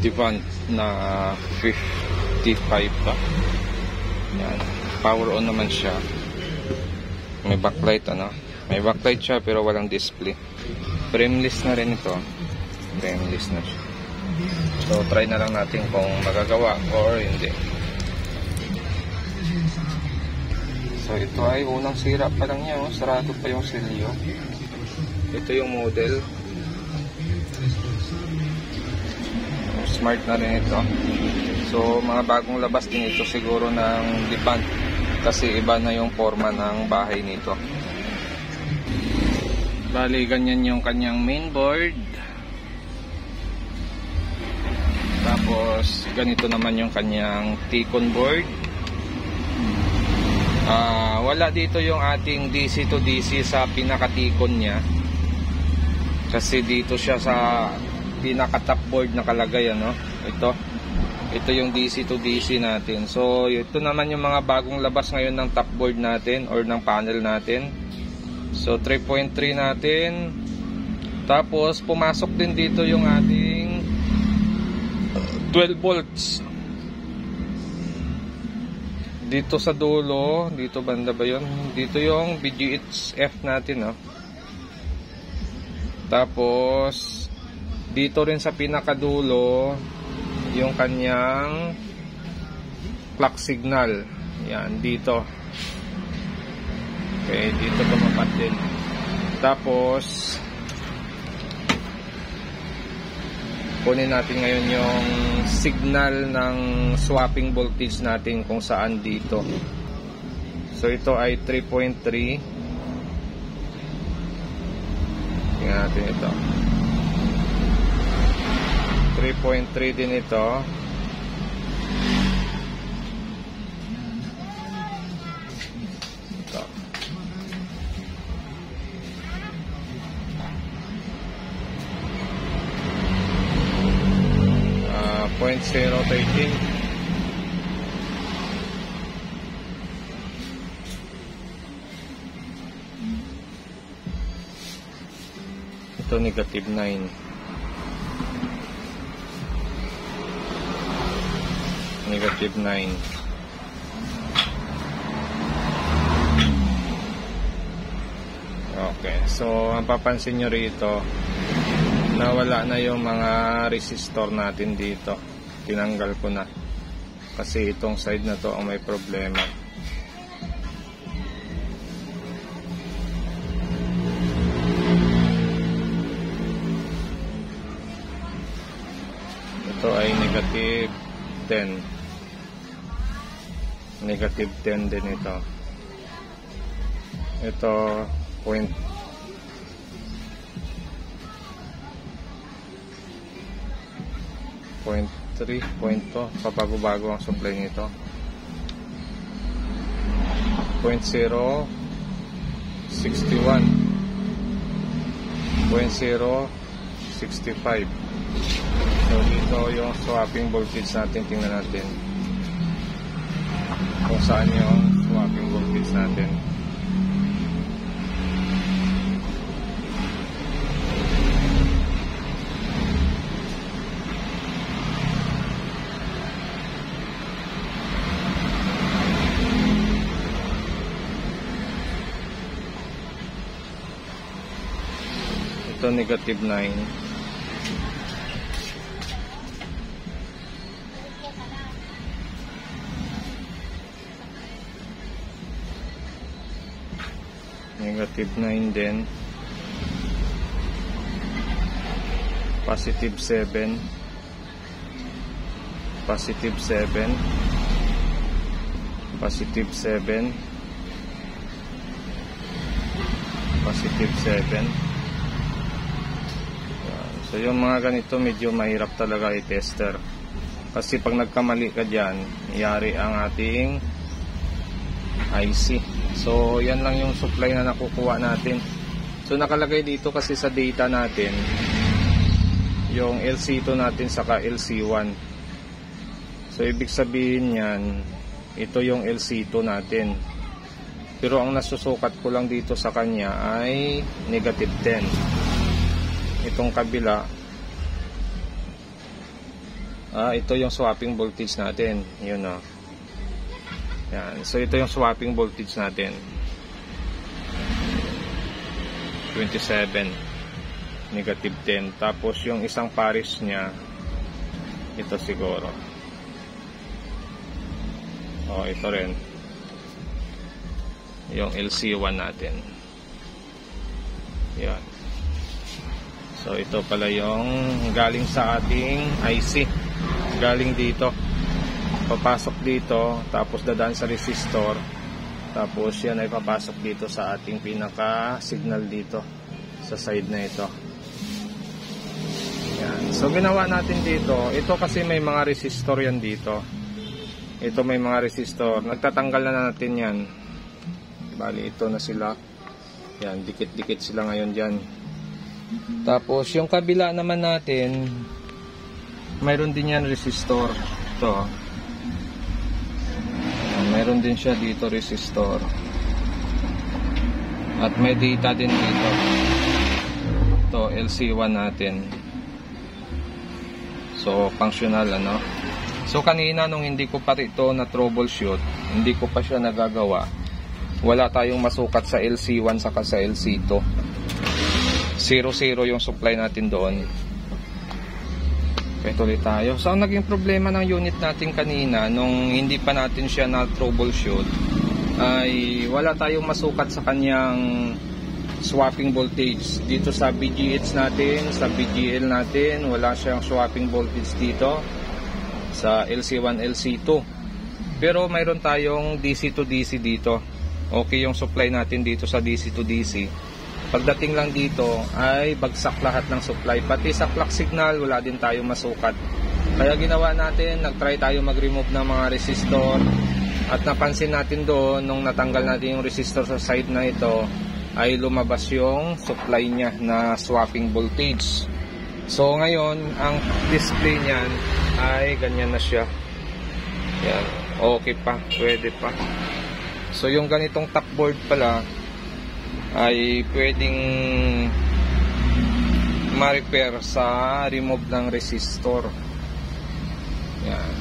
Devant na 55 pa. Yan. Power on naman siya. May backlight ano. May backlight siya pero walang display. Frameless na rin ito. Frameless na siya. So try na lang natin kung magagawa or hindi. So ito ay unang sira pa lang niya. Sarado pa yung silyo. Ito yung model. Smart na rin ito. So mga bagong labas din ito siguro ng Devant. Kasi iba na yung forma ng bahay nito. Bali ganyan yung kanyang mainboard. Tapos ganito naman yung kanyang T-con board. Wala dito yung ating DC to DC sa pinaka T-con nya. Kasi dito siya sa pinaka top board nakalagay ano. Ito yung DC to DC natin. So ito naman yung mga bagong labas ngayon ng top board natin or ng panel natin. So 3.3 natin. Tapos pumasok din dito yung ating 12 volts. Dito sa dulo, dito banda ba yun? Dito yung BGHF natin no? Tapos dito rin sa pinakadulo yung kanyang clock signal. Yan, dito. Okay, dito tumapat din. Tapos kunin natin ngayon yung signal ng swapping voltage natin kung saan dito. So ito ay 3.3. Tingnan natin ito. 3.3 din ito. Ito. 0.013. Ito negative 9. Negative 9. Okay, so ang papansin nyo rito, nawala na yung mga resistor natin dito. Tinanggal ko na kasi itong side na to ang may problema. Ito ay negative 10. Negative 10 din ito. Ito 0.3, pabago-bago ang supply nito. 0.061, 0.065. So dito yung swapping voltage natin. Tingnan natin kung saan yung swapping voltage natin. Ito negative 9. Negative 9 din. Positive 7. Positive 7. Positive 7. Positive 7. So yung mga ganito medyo mahirap talaga i-tester. Kasi pag nagkamali ka dyan, iyari ang ating IC. So yan lang yung supply na nakukuha natin. So nakalagay dito kasi sa data natin yung LC2 natin saka LC1. So ibig sabihin yan, ito yung LC2 natin. Pero ang nasusukat ko lang dito sa kanya ay negative 10. Itong kabila ito yung swapping voltage natin. Yun o. Yan. So ito yung swapping voltage natin. 27. Negative 10. Tapos yung isang pares niya, ito siguro. O, ito rin. Yung LC1 natin. Yan. So ito pala yung galing sa ating IC. Galing dito. Papasok dito, tapos dadaan sa resistor. Tapos yan ay papasok dito sa ating pinaka signal dito sa side na ito. Yan. So ginawa natin dito, ito kasi may mga resistor yan dito. Ito may mga resistor. Nagtatanggal na natin yan. Bali ito na sila. Yan, dikit-dikit sila ngayon dyan. Tapos yung kabila naman natin, mayroon din yan resistor. Ito. Meron din siya dito resistor. At may data din dito. Ito LC1 natin. So functional ano. So kanina nung hindi ko pa ito na troubleshoot, hindi ko pa siya nagagawa, wala tayong masukat sa LC1 saka sa LC2. 0-0 yung supply natin doon. Okay, tuloy tayo. So ang naging problema ng unit natin kanina nung hindi pa natin siya na troubleshoot ay wala tayong masukat sa kanyang swapping voltage. Dito sa BGH natin, sa BGL natin, wala siyang swapping voltage dito sa LC1, LC2. Pero mayroon tayong DC to DC dito. Okay yung supply natin dito sa DC to DC. Pagdating lang dito ay bagsak lahat ng supply. Pati sa clock signal wala din tayong masukat. Kaya ginawa natin, nag-try tayo mag-remove ng mga resistor. At napansin natin doon, nung natanggal natin yung resistor sa side na ito, ay lumabas yung supply niya na swapping voltage. So ngayon, ang display niyan ay ganyan na siya. Yan. Okay pa, pwede pa. So yung ganitong top board pala ay pwedeng ma-repair sa remove ng resistor. Yan.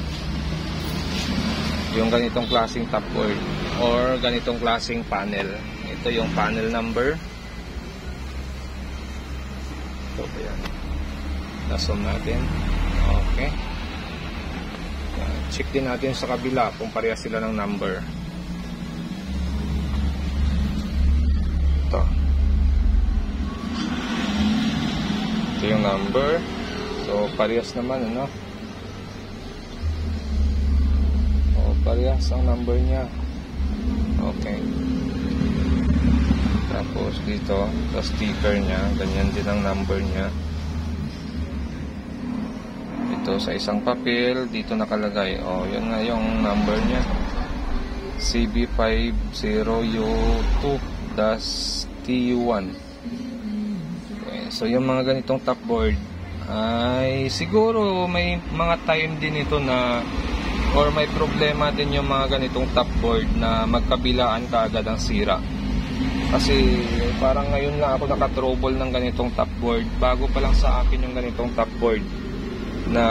Yung ganitong klaseng top board or ganitong klaseng panel. Ito yung panel number. Ito ba yan? Nasum natin. Okay. Yan. Check din natin sa kabila kung parehas sila ng number. Ito yung number. So parehas naman ano. O parehas ang number niya. Okay. Tapos dito sa sticker niya, ganyan din ang number niya. Ito sa isang papel, dito nakalagay. O yun na yung number niya. CB50U2-TU1. So yung mga ganitong top board ay siguro may mga time din ito na or may problema din yung mga ganitong top board na magkabilaan kaagad ang sira. Kasi parang ngayon lang ako nakatrouble ng ganitong top board. Bago pa lang sa akin yung ganitong top board na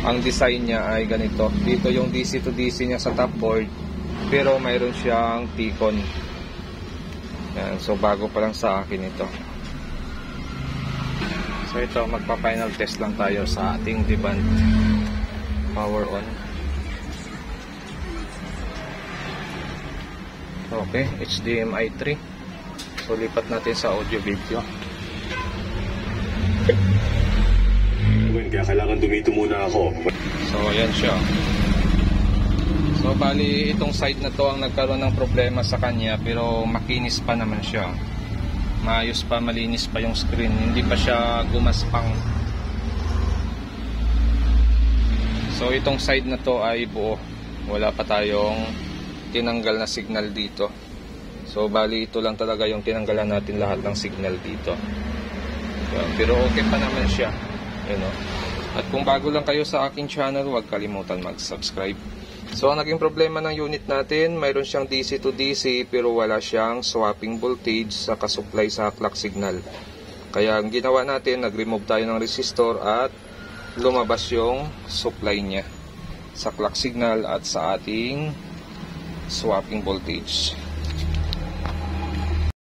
ang design niya ay ganito. Dito yung DC to DC niya sa top board pero mayroon siyang T-con. Yan, so bago pa lang sa akin ito. So ito, magpa-final test lang tayo sa ating D-band. Power on. Okay, HDMI 3. So lipat natin sa audio video. Kaya kailangan dumito muna ako. So ayan siya. So bali itong side na to ang nagkaroon ng problema sa kanya, pero makinis pa naman siya. Maayos pa, malinis pa yung screen, hindi pa siya gumaspang. So itong side na to ay buo, wala pa tayong tinanggal na signal dito. So bali ito lang talaga yung tinanggalan natin lahat ng signal dito. Pero okay pa naman siya, you know. At kung bago lang kayo sa aking channel, huwag kalimutan mag-subscribe. So ang naging problema ng unit natin, mayroon siyang DC to DC pero wala siyang swapping voltage sa kasupply sa clock signal. Kaya ang ginawa natin, nag-remove tayo ng resistor at lumabas yung supply niya sa clock signal at sa ating swapping voltage.